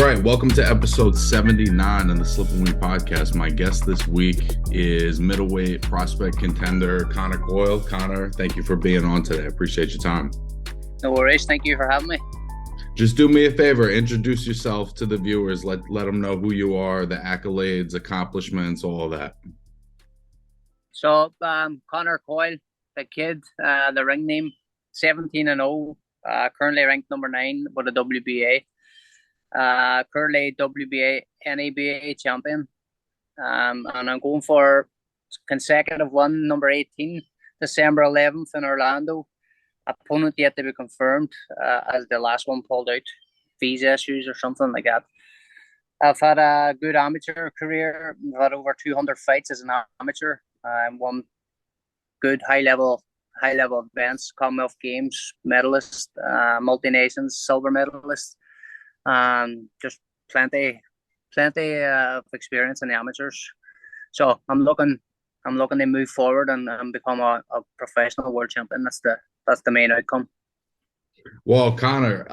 right, welcome to episode 79 on the Slip and Win podcast. My guest this week is middleweight prospect contender Connor Coyle. Connor, thank you for being on today. I appreciate your time. No worries. Thank you for having me. Just do me a favor, introduce yourself to the viewers. Let them know who you are, the accolades, accomplishments, all of that. So, Connor Coyle, the kid, the ring name, 17-0, currently ranked number 9 with the WBA. Currently WBA NABA champion, and I'm going for consecutive one, number 18, December 11th in Orlando. Opponent yet to be confirmed, as the last one pulled out, visa issues or something like that. I've had a good amateur career. I've had over 200 fights as an amateur. Won good high level events, Commonwealth Games medalist, multi-nations silver medalist. Just plenty of experience in the amateurs. So I'm looking to move forward and become a professional world champion. That's the main outcome. Well, Connor,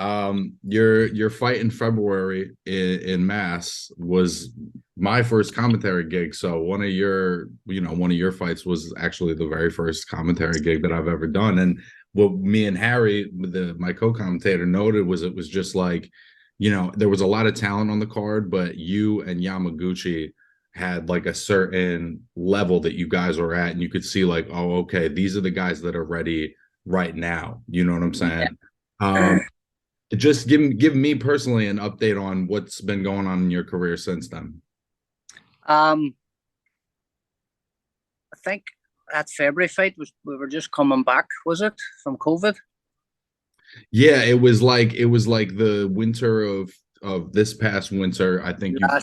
your fight in February in Mass was my first commentary gig. So one of your fights was actually the very first commentary gig that I've ever done. And what me and Harry, my co-commentator, noted was it was just like, there was a lot of talent on the card, but you and Yamaguchi had like a certain level that you guys were at, and you could see like, oh, okay, these are the guys that are ready right now. You know what I'm saying? Yeah. Just give me personally an update on what's been going on in your career since then. I think that February fight we were just coming back, was it, from COVID? Yeah, it was like the winter of this past winter. I think you fought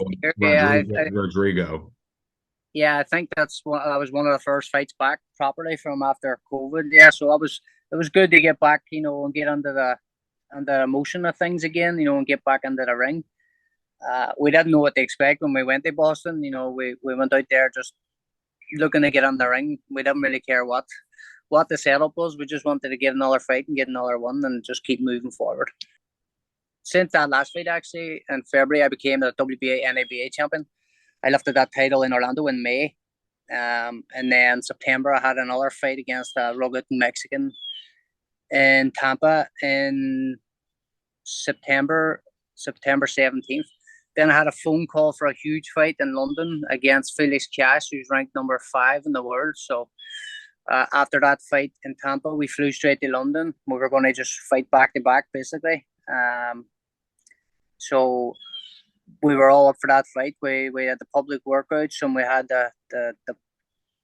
Rodrigo. Yeah, I think that was one of the first fights back properly from after COVID. Yeah, so it was good to get back, and get under the emotion of things again, and get back into the ring. We didn't know what to expect when we went to Boston. We went out there just looking to get on the ring. We didn't really care what the setup was. We just wanted to get another fight and get another one and just keep moving forward. Since that last fight, actually, in February, I became the WBA NABA champion. I lifted that title in Orlando in May. And then September, I had another fight against a rugged Mexican in Tampa in September 17th. Then I had a phone call for a huge fight in London against Felix Cash, who's ranked number 5 in the world. So after that fight in Tampa, we flew straight to London. We were going to just fight back to back, basically. So we were all up for that fight. We had the public workouts, and we had the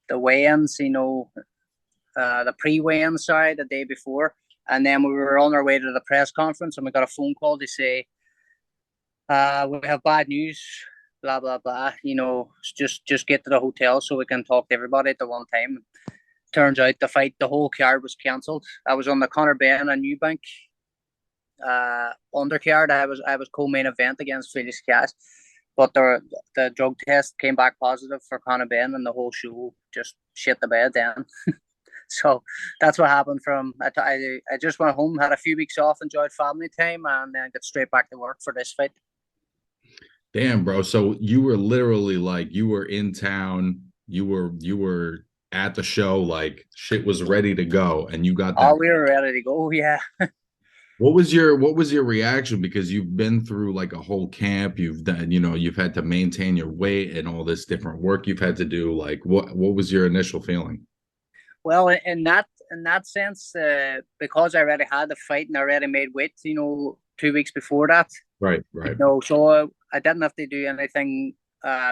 weigh-ins, the pre-weigh-in, the day before. And then we were on our way to the press conference, and we got a phone call to say, we have bad news, blah, blah, blah. Just get to the hotel so we can talk to everybody at the one time. Turns out the whole card was cancelled. I was on the Conor Ben and Eubank undercard. I was co-main event against Felix Cash, but the drug test came back positive for Conor Ben, and the whole show just shit the bed then. So that's what happened. I just went home, had a few weeks off, enjoyed family time, and then got straight back to work for this fight. Damn, bro. So you were literally like, you were in town, you were at the show, like shit was ready to go, and you got that. Oh, we were ready to go, yeah. What was your reaction? Because you've been through like a whole camp, you've done, you've had to maintain your weight and all this different work you've had to do. Like, what was your initial feeling? Well, in that sense, because I already had the fight and I already made weight, 2 weeks before that. Right. So I didn't have to do anything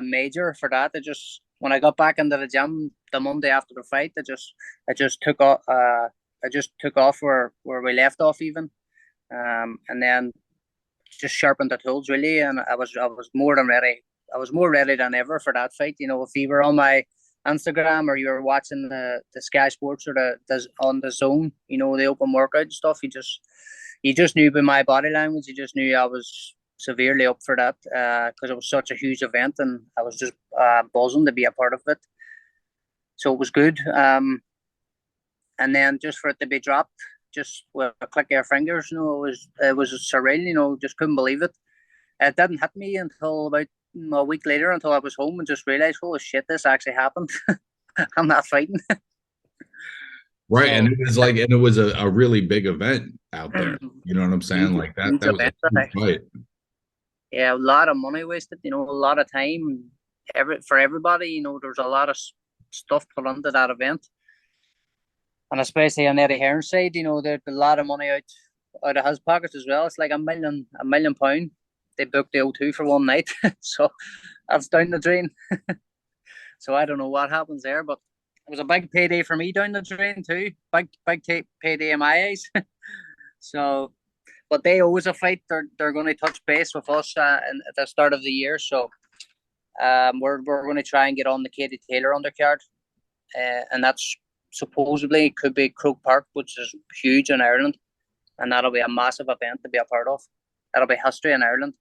major for that. When I got back into the gym the Monday after the fight, I just took off. I just took off where we left off even, and then just sharpened the tools really. And I was more than ready. I was more ready than ever for that fight. If you were on my Instagram or you were watching the Sky Sports or the on the Zone, the open workout stuff, you just knew by my body language. You just knew I was severely up for that because it was such a huge event, and I was just buzzing to be a part of it. So it was good. And then just for it to be dropped, just with a click of your fingers, it was surreal. Just couldn't believe it. It didn't hit me until about a week later, until I was home and just realized, holy shit, this actually happened. I'm not fighting. Right. And So it was like, and it was a really big event out there. You know what I'm saying? huge, Like huge that was a event. huge fight. Yeah, a lot of money wasted. A lot of time. For everybody. There's a lot of stuff put into that event, and especially on Eddie Hearn's side. There's a lot of money out of his pockets as well. It's like a million pound. They booked the O2 for one night, so that's down the drain. So I don't know what happens there, but it was a big payday for me down the drain too. Big payday in my eyes. So, but they always a fight. They're going to touch base with us at the start of the year. So we're going to try and get on the Katie Taylor undercard, and that's supposedly could be Croke Park, which is huge in Ireland, and that'll be a massive event to be a part of. That'll be history in Ireland.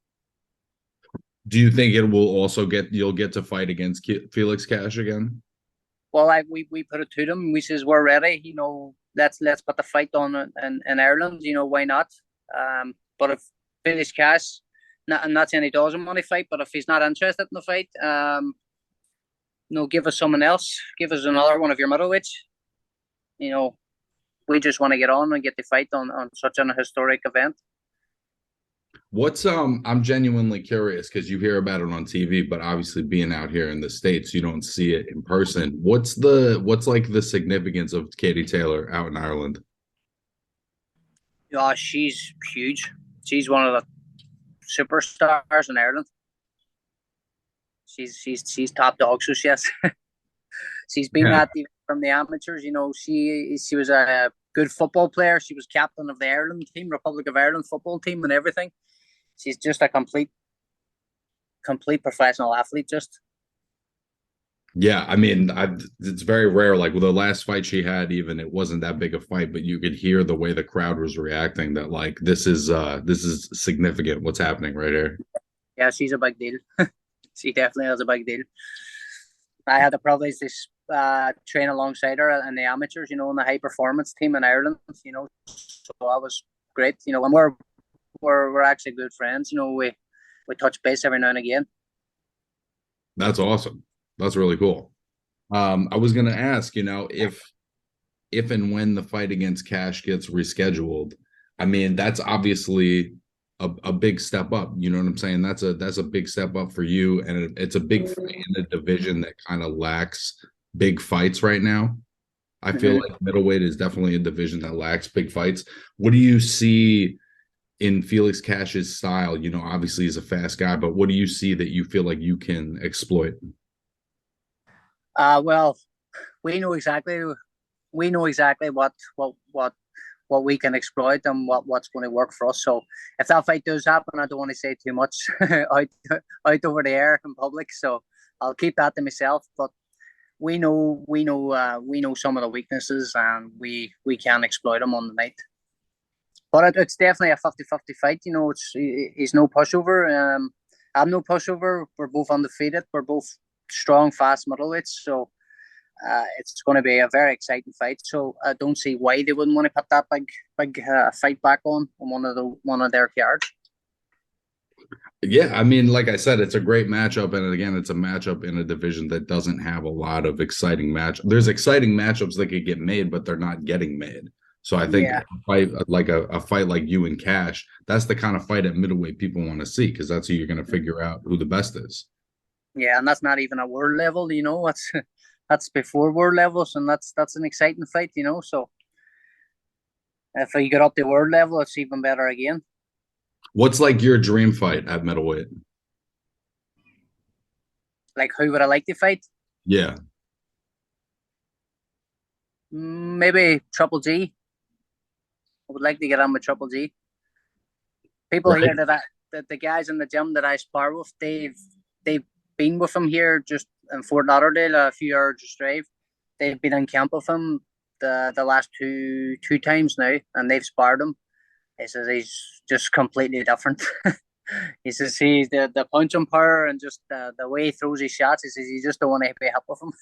Do you think it will also you'll get to fight against Felix Cash again? Well, we put it to them. We says we're ready. Let's put the fight on in Ireland. Why not? But if Felix Cash, I'm not saying he doesn't want to fight, but if he's not interested in the fight, give us someone else. Give us another one of your middleweights. We just want to get on and get the fight on such an historic event. What's I'm genuinely curious because you hear about it on TV, but obviously being out here in the States, you don't see it in person. What's like the significance of Katie Taylor out in Ireland? Yeah, she's huge. She's one of the superstars in Ireland. She's top dog, so yes. She's been at from the amateurs. She was a good football player. She was captain of the Ireland team, Republic of Ireland football team, and everything. She's just a complete professional athlete. Just yeah, I mean, it's very rare. Like with the last fight she had, even it wasn't that big a fight, but you could hear the way the crowd was reacting. That like this is significant. What's happening right here? Yeah, she's a big deal. She definitely has a big deal. I had the privilege to train alongside her in the amateurs, in the high performance team in Ireland. So that was great. And we're actually good friends. We touch base every now and again. That's awesome. That's really cool. I was gonna ask, if and when the fight against Cash gets rescheduled, I mean, that's obviously a big step up. You know what I'm saying? That's a big step up for you, and it's a big fight in a division that kind of lacks big fights right now. I feel like middleweight is definitely a division that lacks big fights. What do you see in Felix Cash's style? Obviously he's a fast guy, but what do you see that you feel like you can exploit? Well, we know exactly what we can exploit and what's going to work for us. So if that fight does happen, I don't want to say too much out over the air in public. So I'll keep that to myself. But we know some of the weaknesses, and we can exploit them on the night. But it's definitely a 50-50 fight. He's no pushover. I'm no pushover. We're both undefeated. We're both strong, fast middleweights. So it's going to be a very exciting fight. So I don't see why they wouldn't want to put that big fight back on one of their cards. Yeah, I mean, like I said, it's a great matchup, and again, it's a matchup in a division that doesn't have a lot of exciting There's exciting matchups that could get made, but they're not getting made. So I think a fight like you and Cash, that's the kind of fight at middleweight people want to see, because that's who you're going to figure out who the best is. Yeah, and that's not even a world level, that's before world levels, and that's an exciting fight, So if you get up to world level, it's even better again. What's like your dream fight at middleweight? Like, who would I like to fight? Yeah. Maybe Triple G. I would like to get on with Triple G. People here that the guys in the gym that I spar with, they've been with him here just in Fort Lauderdale, a few hours drive. They've been in camp with him the last two times now, and they've sparred him. He says he's just completely different. He says he's the punching power and just the way he throws his shots. He says you just don't want to be up with him.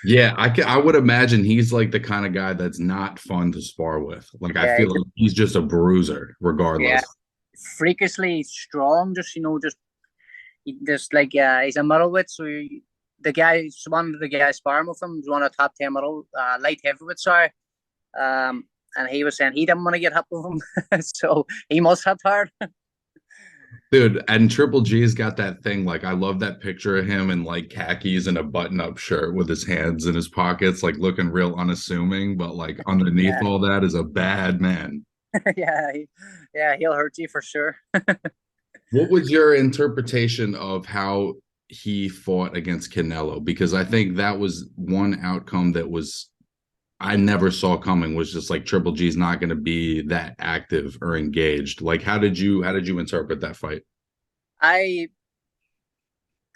Yeah, I would imagine he's like the kind of guy that's not fun to spar with. Like, I feel like he's just a bruiser, regardless. Yeah. freakishly strong. Just like he's a middleweight, so one of the guys sparring with him was one of the top 10 light heavyweight, sorry. And he was saying he didn't want to get hit with him, so he must hit hard. Dude, and Triple G's got that thing. Like, I love that picture of him in like khakis and a button-up shirt with his hands in his pockets, like looking real unassuming, but like underneath all that is a bad man. Yeah, he'll hurt you for sure. What was your interpretation of how he fought against Canelo? Because I think that was one outcome that was I never saw coming, was just like Triple G's not going to be that active or engaged. Like, how did you interpret that fight? I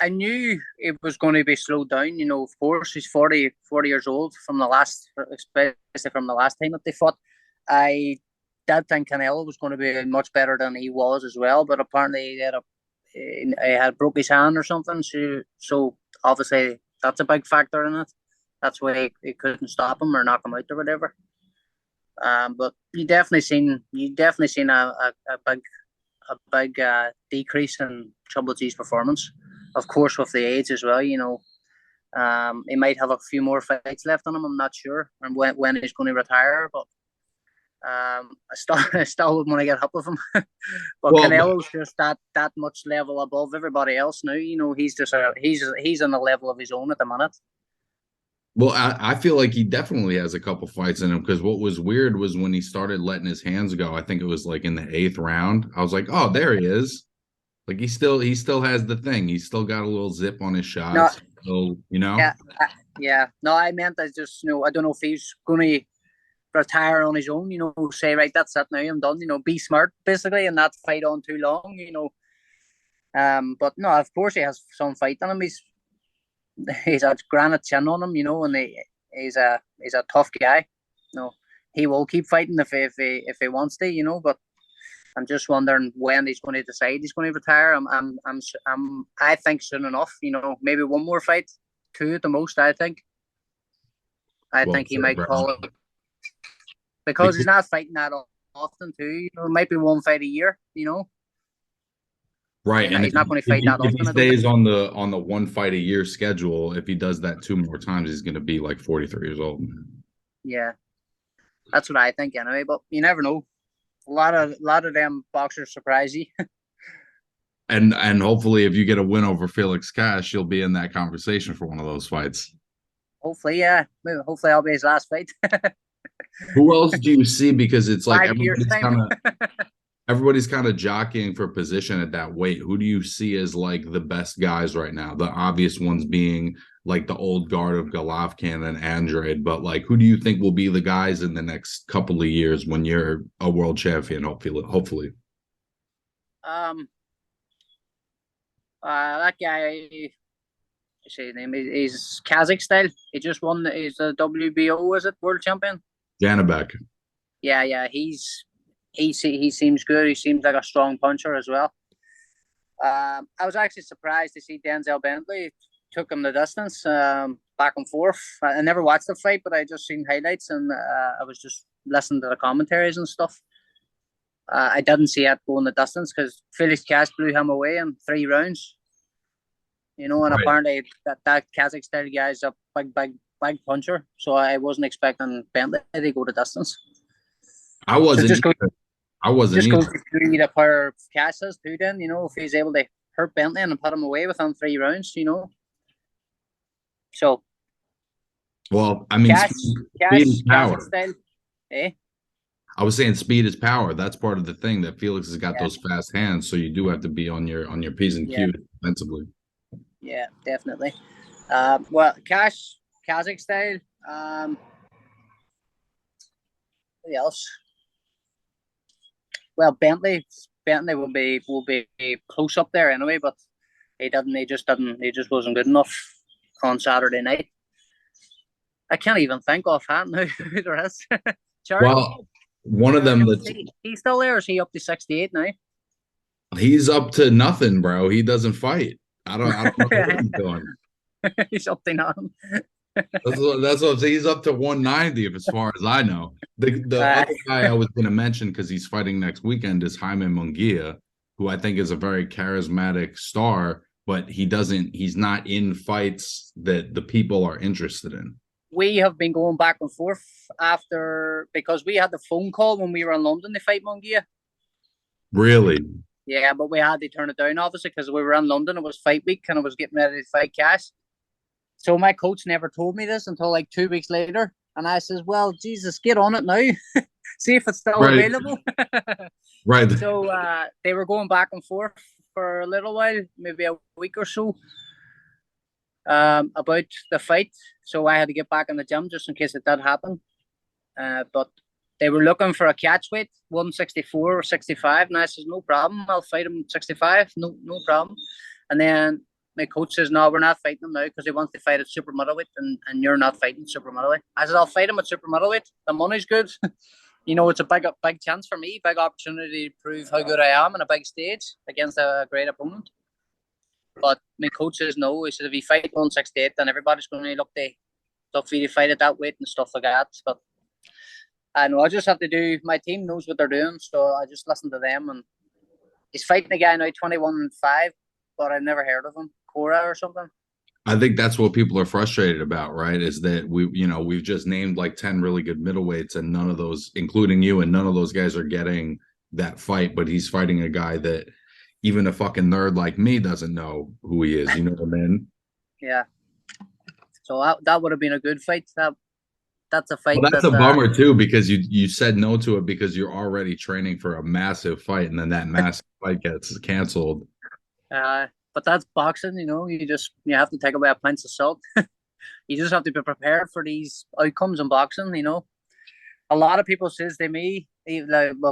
I knew it was going to be slowed down. You know, of course, he's 40 years old from the last, especially from the last time that they fought. I did think Canelo was going to be much better than he was as well, but apparently he had broke his hand or something. So obviously that's a big factor in it. That's why he couldn't stop him or knock him out or whatever. But you definitely seen a big decrease in Triple G's performance. Of course, with the age as well, you know, he might have a few more fights left on him. I'm not sure, and when he's going to retire. But I still wouldn't want to get up with him. But Canelo's just that much level above everybody else now. You know, he's on a level of his own at the minute. Well, I feel like he definitely has a couple fights in him, because what was weird was when he started letting his hands go. I think it was like in the 8th round. I was like, oh, there he is. Like he still has the thing. He's still got a little zip on his shots. No, you know. Yeah. No, I meant I just, you know, I don't know if he's going to retire on his own. You know, say right, that's it now. I'm done. You know, be smart basically, and not fight on too long. You know. But no, of course he has some fight in him. He's a granite chin on him, you know, and he's a tough guy. You know, he will keep fighting if he wants to, you know. But I'm just wondering when he's going to decide he's going to retire. I think soon enough. You know, maybe one more fight, 2 at the most. I think he might call it, because he's not fighting that often too. You know, it might be one fight a year. You know. Right, and he's not going to fight that often. If he stays on the one fight a year schedule, if he does that 2 more times, he's going to be like 43 years old. Yeah, that's what I think anyway. But you never know. A lot of them boxers surprise you. and hopefully, if you get a win over Felix Cash, you'll be in that conversation for one of those fights. Hopefully, yeah. Maybe, hopefully, I'll be his last fight. Who else do you see? Because it's like everybody's kind of jockeying for position at that weight. Who do you see as like the best guys right now? The obvious ones being like the old guard of Golovkin and Andrade, but like who do you think will be the guys in the next couple of years when you're a world champion? Hopefully. That guy, what's his name? He's Kazakh style. He just won. He's a WBO, is it, world champion? Janabek. Yeah. He seems good. He seems like a strong puncher as well. I was actually surprised to see Denzel Bentley took him the distance, back and forth. I never watched the fight, but I just seen highlights, and I was just listening to the commentaries and stuff. I didn't see it going the distance because Felix Cash blew him away in 3 rounds. You know, and apparently that Kazakh style guy is a big puncher. So I wasn't expecting Bentley to go the distance. I wasn't. Just goes to the power of Cash is too. Then, you know, if he's able to hurt Bentley and put him away within 3 rounds, you know. So, well, I mean, speed is power. Style, eh? I was saying speed is power. That's part of the thing, that Felix has got those fast hands, so you do have to be on your P's and Q's defensively. Yeah, definitely. Well, Kazakh style. Who else? Well, Bentley will be close up there anyway, but he just wasn't good enough on Saturday night. I can't even think offhand now who there is. Well, one of them he's still there, or is he up to 68 now? He's up to nothing, bro. He doesn't fight. I don't know what he's doing. He's up to nothing. That's what I'm saying. He's up to 190, as far as I know. The Uh, other guy I was going to mention because he's fighting next weekend is Jaime Munguia, who I think is a very charismatic star, but he's not in fights that the people are interested in. we have been going back and forth after because we had the phone call when we were in London to fight Mungia. Really? Yeah, but we had to turn it down obviously because we were in London. It was fight week and I was getting ready to fight Cash. So my coach never told me this until like 2 weeks later, and I says, "Well, Jesus, get on it now. See if it's still Right. available." Right. So they were going back and forth for a little while, maybe a week or so, about the fight. So I had to get back in the gym just in case it did happen. But they were looking for a catch weight, 164 or 65. And I says, no problem. I'll fight him 65. No problem. And then my coach says, no, we're not fighting him now because he wants to fight at super middleweight and you're not fighting super middleweight. I said, I'll fight him at super middleweight. The money's good. It's a big chance for me, big opportunity to prove how good I am on a big stage against a great opponent. But my coach says no. He said if you fight 168, then everybody's going to look for you to fight at that weight and stuff like that. But I know I just have to do. My team knows what they're doing, so I just listen to them. And he's fighting a guy now, 21-5, but I've never heard of him, Cora or something. I think that's what people are frustrated about, right? Is that we've just named like 10 really good middleweights, and none of those, including you, and none of those guys are getting that fight. But he's fighting a guy that even a fucking nerd like me doesn't know who he is. You know what I mean? Yeah. So that would have been a good fight. That's a fight. Well, that's a bummer too, because you said no to it because you're already training for a massive fight, and then that massive fight gets canceled. But that's boxing, you have to take away a pinch of salt. You just have to be prepared for these outcomes in boxing. A lot of people says to me,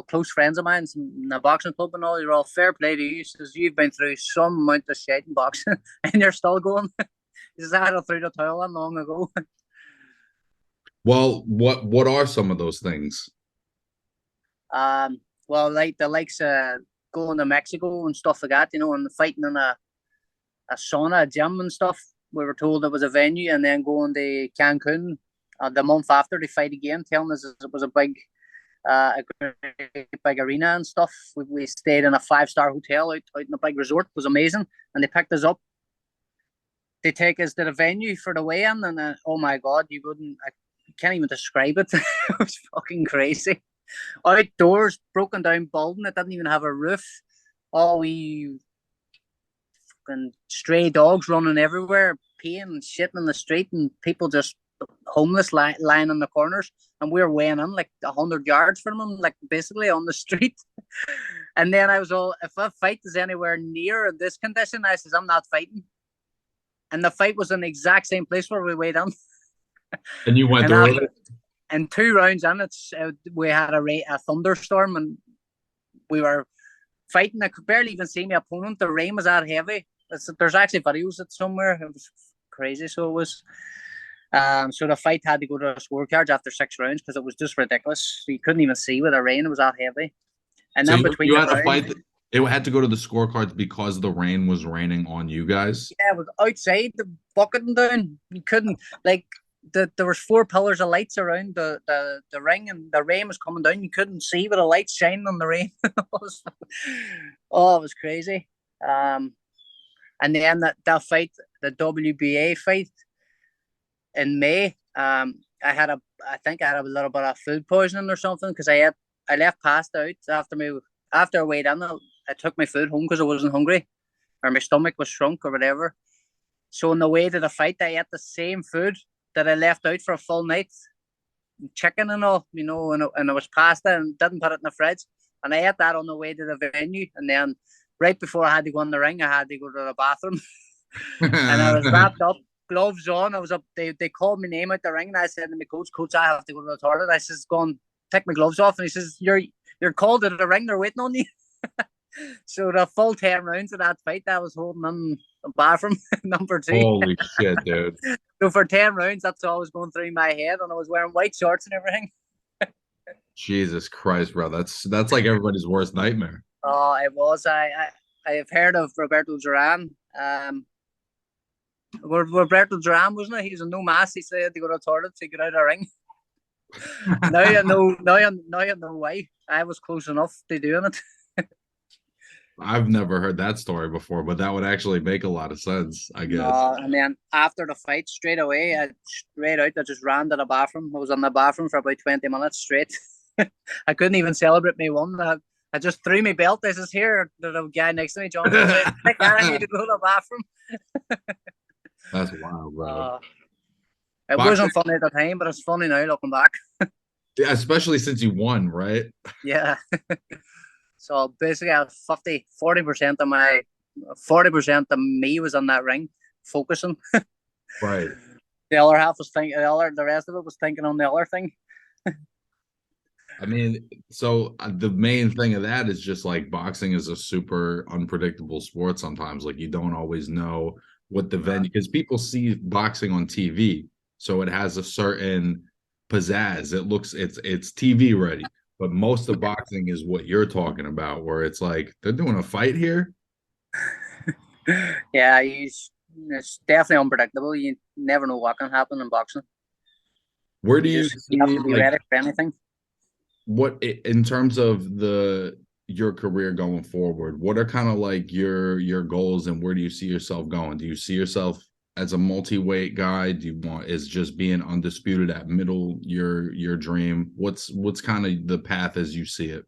close friends of mine in the boxing club and all, you're all fair play to you. Says you've been through some amount of shit in boxing and you're still going. He says I had through the towel on long ago. Well, what are some of those things? Well, like the likes going to Mexico and stuff like that, and fighting in a sauna, a gym and stuff. We were told it was a venue, and then going to Cancun the month after to fight again, telling us it was a big arena and stuff. We stayed in a 5-star hotel out in a big resort. It was amazing, and they picked us up. They take us to the venue for the weigh-in, and oh my god, I can't even describe it. It was fucking crazy. Outdoors, broken down building. It didn't even have a roof. All we fucking stray dogs running everywhere, peeing and shitting in the street, and people just homeless lying in the corners. And we were weighing in like 100 yards from them, like basically on the street. And then I was all, if a fight is anywhere near this condition, I says, I'm not fighting. And the fight was in the exact same place where we weighed in. And you went through it? And 2 rounds in, we had a thunderstorm and we were fighting. I could barely even see my opponent. The rain was that heavy. There's actually videos of it somewhere. It was crazy. So it was. So the fight had to go to the scorecards after 6 rounds because it was just ridiculous. You couldn't even see with the rain. It was that heavy. And so then between you had a fight. It had to go to the scorecards because the rain was raining on you guys. Yeah, it was outside the bucketing down. You couldn't there was 4 pillars of lights around the ring, and the rain was coming down. You couldn't see with the lights shining on the rain. It was crazy. And then that fight, the WBA fight in May, I think I had a little bit of food poisoning or something because I left passed out after I weighed in. I took my food home because I wasn't hungry, or my stomach was shrunk or whatever. So on the way to the fight, I ate the same food that I left out for a full night, chicken and all, and it was pasta, and didn't put it in the fridge. And I ate that on the way to the venue, and then right before I had to go in the ring, I had to go to the bathroom, and I was wrapped up, gloves on. I was up. They called my name out the ring, and I said to my coach, I have to go to the toilet. I says, go on, take my gloves off, and he says, you're called to the ring. They're waiting on you. So the full 10 rounds of that fight, I was holding in the bathroom number 2. Holy shit, dude. So for 10 rounds, that's all was going through my head, and I was wearing white shorts and everything. Jesus Christ, bro. That's like everybody's worst nightmare. Oh, it was. I have heard of Roberto Duran. Roberto Duran, wasn't it? He was in no mass. He said to go to the toilet to get out of the ring. Now you know. Now you know why. I was close enough to doing it. I've never heard that story before, but that would actually make a lot of sense, I guess. No, and then after the fight, straight away, straight out, I just ran to the bathroom. I was in the bathroom for about 20 minutes straight. I couldn't even celebrate me one. I just threw my belt. This is here. The guy next to me, John, said, I need to go to the bathroom. That's wild, bro. It Boxing, wasn't funny at the time, but it's funny now looking back. yeah, especially since you won, right? Yeah. So basically, I was 40% of my 40% of me was in that ring, focusing. Right. The other half was thinking. The rest of it was thinking on the other thing. I mean, so the main thing of that is just like boxing is a super unpredictable sport sometimes. Like you don't always know what the venue, because people see boxing on TV, so it has a certain pizzazz. It's TV ready. But most of boxing is what you're talking about, where it's like they're doing a fight here. Yeah, it's definitely unpredictable. You never know what can happen in boxing. Where do you You have see to be like ready for anything. what in terms of the your career going forward, what are kind of like your goals and where do you see yourself going? Do you see yourself as a multi-weight guy? Do you want is just being undisputed at middle your dream? What's kind of the path as you see it?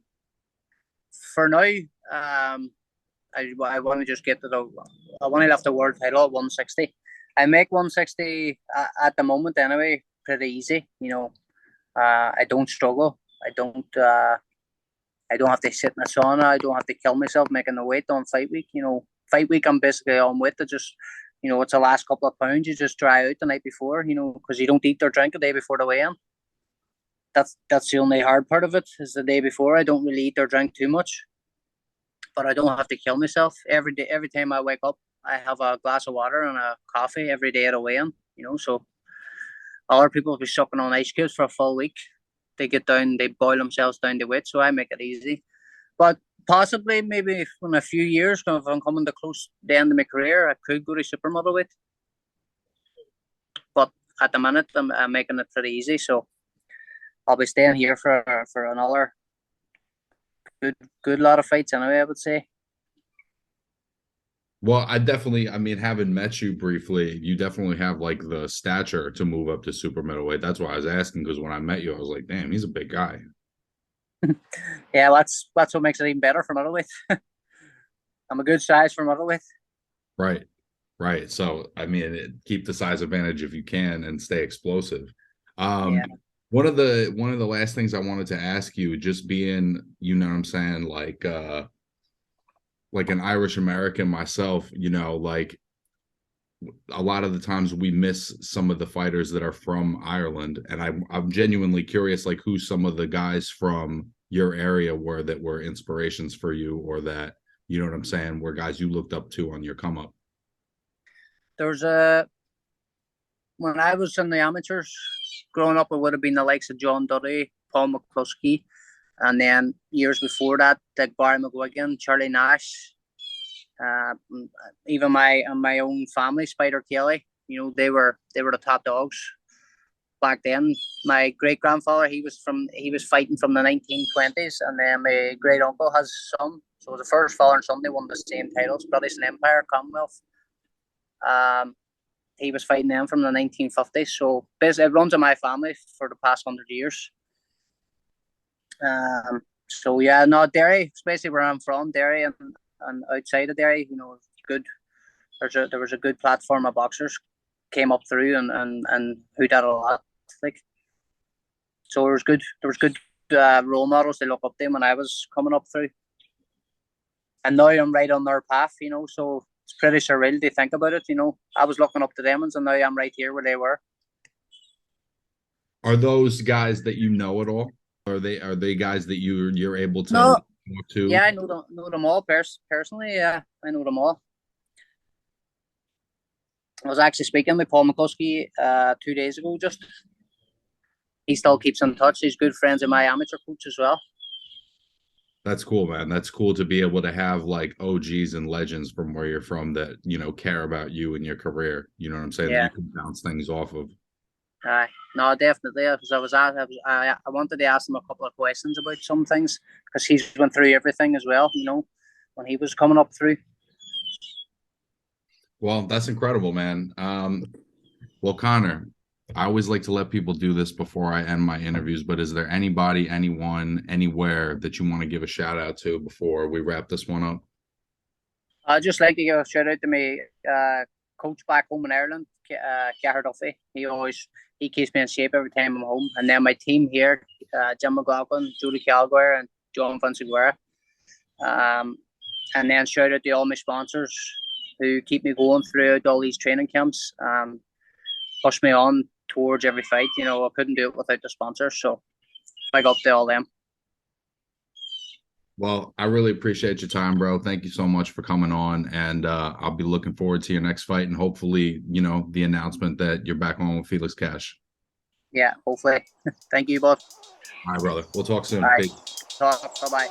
For now, I want to just get to the. I want to lift the world title at 160. I make 160 at the moment anyway, pretty easy. I don't struggle. I don't. I don't have to sit in a sauna. I don't have to kill myself making the weight on fight week. Fight week I'm basically on weight to just. It's the last couple of pounds you just dry out the night before. Because you don't eat or drink the day before the weigh-in. That's the only hard part of it is the day before. I don't really eat or drink too much, but I don't have to kill myself every day. Every time I wake up, I have a glass of water and a coffee every day at a weigh-in. So other people will be sucking on ice cubes for a full week. They get down, they boil themselves down to weight. So I make it easy. But possibly, maybe in a few years, if I'm coming to close the end of my career, I could go to super middleweight. But at the minute, I'm making it pretty easy. So I'll be staying here for another good lot of fights anyway, I would say. Well, I mean, having met you briefly, you definitely have like the stature to move up to super middleweight. That's why I was asking because when I met you, I was like, damn, he's a big guy. Yeah, that's what makes it even better for middleweight. I'm a good size for middleweight. Right. Right. So, I mean, keep the size advantage if you can and stay explosive. Um, Yeah. one of the last things I wanted to ask you, just being, you know what I'm saying, like an Irish American myself, like a lot of the times we miss some of the fighters that are from Ireland. And I'm genuinely curious, like who some of the guys from your area were that were inspirations for you or that, you know what I'm saying, were guys you looked up to on your come up. There's when I was in the amateurs growing up, it would have been the likes of John Duddy, Paul McCluskey, and then years before that, like Barry McGuigan, Charlie Nash, uh, even my own family, Spider Kelly. They were the top dogs back then. My great grandfather, he was fighting from the 1920s, and then my great uncle has a son. So the first father and son they won the same titles, British and Empire, Commonwealth. Um, he was fighting them from the 1950s. So basically, it runs in my family for the past 100 years. So yeah, no, Derry, especially where I'm from, Derry and outside of Derry, good. There was a good platform of boxers came up through and who did a lot. Like so, there was good role models to look up to when I was coming up through, and now I'm right on their path. So it's pretty surreal to think about it. I was looking up to them, and now I'm right here where they were. Are those guys that you know at all? Are they guys that you're able to No, talk to? yeah, I know them all personally. Yeah, I know them all. I was actually speaking with Paul McCluskey 2 days ago. Just he still keeps in touch. He's good friends with my amateur coach as well. That's cool, man. That's cool to be able to have like OGs and legends from where you're from that, care about you and your career. You know what I'm saying? That Yeah. you can bounce things off of. No, definitely. Because I wanted to ask him a couple of questions about some things because he's went through everything as well. When he was coming up through. Well, that's incredible, man. Well, Connor, I always like to let people do this before I end my interviews, but is there anybody, anyone, anywhere that you want to give a shout out to before we wrap this one up? I'd just like to give a shout out to my coach back home in Ireland, Cahir Duffy. He keeps me in shape every time I'm home. And then my team here, Jim McLaughlin, Julie Calguer, and John Vinciguerra. And then shout out to all my sponsors who keep me going throughout all these training camps, push me on towards every fight. I couldn't do it without the sponsors. So big up to all them. Well, I really appreciate your time, bro. Thank you so much for coming on. And I'll be looking forward to your next fight and hopefully, the announcement that you're back on with Felix Cash. Yeah, hopefully. Thank you both. All right, brother. We'll talk soon. All right. Peace. Talk. Bye-bye.